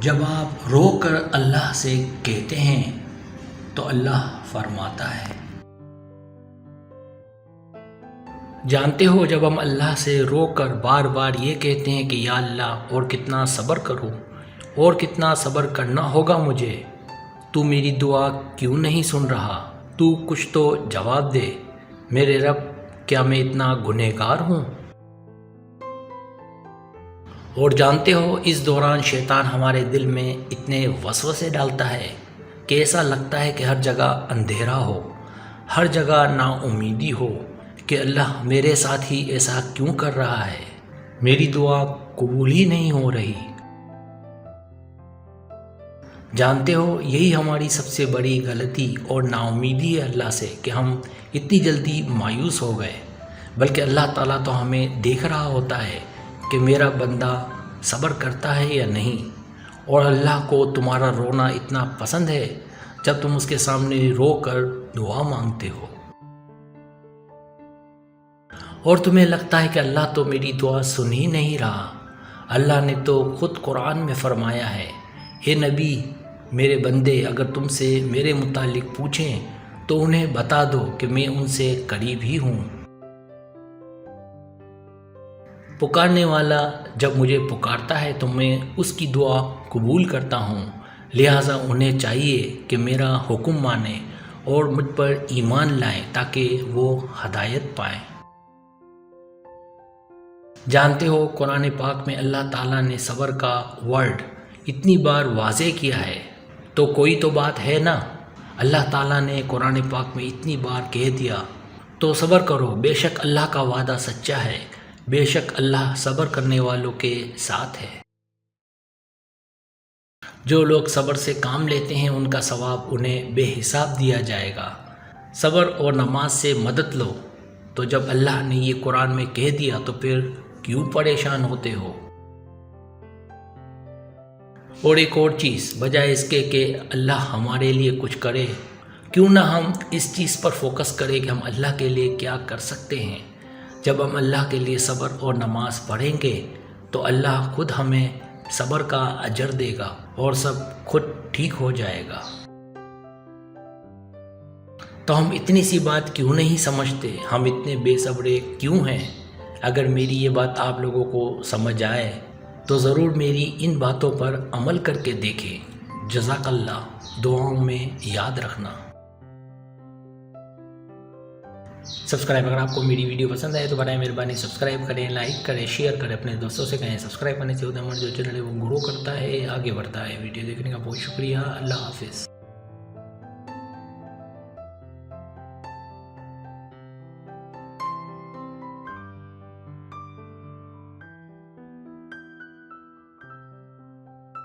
جب آپ رو کر اللہ سے کہتے ہیں تو اللہ فرماتا ہے۔ جانتے ہو جب ہم اللہ سے رو کر بار بار یہ کہتے ہیں کہ یا اللہ اور کتنا صبر کروں اور کتنا صبر کرنا ہوگا مجھے، تو میری دعا کیوں نہیں سن رہا؟ تو کچھ تو جواب دے میرے رب، کیا میں اتنا گنہگار ہوں؟ اور جانتے ہو اس دوران شیطان ہمارے دل میں اتنے وسوسے ڈالتا ہے کہ ایسا لگتا ہے کہ ہر جگہ اندھیرا ہو، ہر جگہ نا امیدی ہو کہ اللہ میرے ساتھ ہی ایسا کیوں کر رہا ہے، میری دعا قبول ہی نہیں ہو رہی۔ جانتے ہو یہی ہماری سب سے بڑی غلطی اور نا امیدی ہے اللہ سے کہ ہم اتنی جلدی مایوس ہو گئے، بلکہ اللہ تعالیٰ تو ہمیں دیکھ رہا ہوتا ہے کہ میرا بندہ صبر کرتا ہے یا نہیں، اور اللہ کو تمہارا رونا اتنا پسند ہے جب تم اس کے سامنے رو کر دعا مانگتے ہو، اور تمہیں لگتا ہے کہ اللہ تو میری دعا سن ہی نہیں رہا۔ اللہ نے تو خود قرآن میں فرمایا ہے، اے نبی میرے بندے اگر تم سے میرے متعلق پوچھیں تو انہیں بتا دو کہ میں ان سے قریب ہی ہوں۔ پکارنے والا جب مجھے پکارتا ہے تو میں اس کی دعا قبول کرتا ہوں، لہٰذا انہیں چاہیے کہ میرا حکم مانیں اور مجھ پر ایمان لائیں تاکہ وہ ہدایت پائیں۔ جانتے ہو قرآن پاک میں اللہ تعالیٰ نے صبر کا ورڈ اتنی بار واضح کیا ہے، تو کوئی تو بات ہے نا۔ اللہ تعالیٰ نے قرآن پاک میں اتنی بار کہہ دیا تو صبر کرو، بے شک اللہ کا وعدہ سچا ہے، بے شک اللہ صبر کرنے والوں کے ساتھ ہے۔ جو لوگ صبر سے کام لیتے ہیں ان کا ثواب انہیں بے حساب دیا جائے گا۔ صبر اور نماز سے مدد لو، تو جب اللہ نے یہ قرآن میں کہہ دیا تو پھر کیوں پریشان ہوتے ہو؟ اور ایک اور چیز، بجائے اس کے کہ اللہ ہمارے لیے کچھ کرے، کیوں نہ ہم اس چیز پر فوکس کریں کہ ہم اللہ کے لیے کیا کر سکتے ہیں۔ جب ہم اللہ کے لیے صبر اور نماز پڑھیں گے تو اللہ خود ہمیں صبر کا اجر دے گا اور سب خود ٹھیک ہو جائے گا۔ تو ہم اتنی سی بات کیوں نہیں سمجھتے؟ ہم اتنے بے صبرے کیوں ہیں؟ اگر میری یہ بات آپ لوگوں کو سمجھ آئے تو ضرور میری ان باتوں پر عمل کر کے دیکھیں۔ جزاک اللہ، دعاؤں میں یاد رکھنا۔ سبسکرائب، اگر آپ کو میری ویڈیو پسند آئے تو برائے مہربانی سبسکرائب کریں، لائک کریں، شیئر کریں، اپنے دوستوں سے کہیں۔ سبسکرائب کرنے سے ہمارا جو چینل ہے وہ گرو کرتا ہے، آگے بڑھتا ہے۔ ویڈیو دیکھنے کا بہت شکریہ، اللہ حافظ۔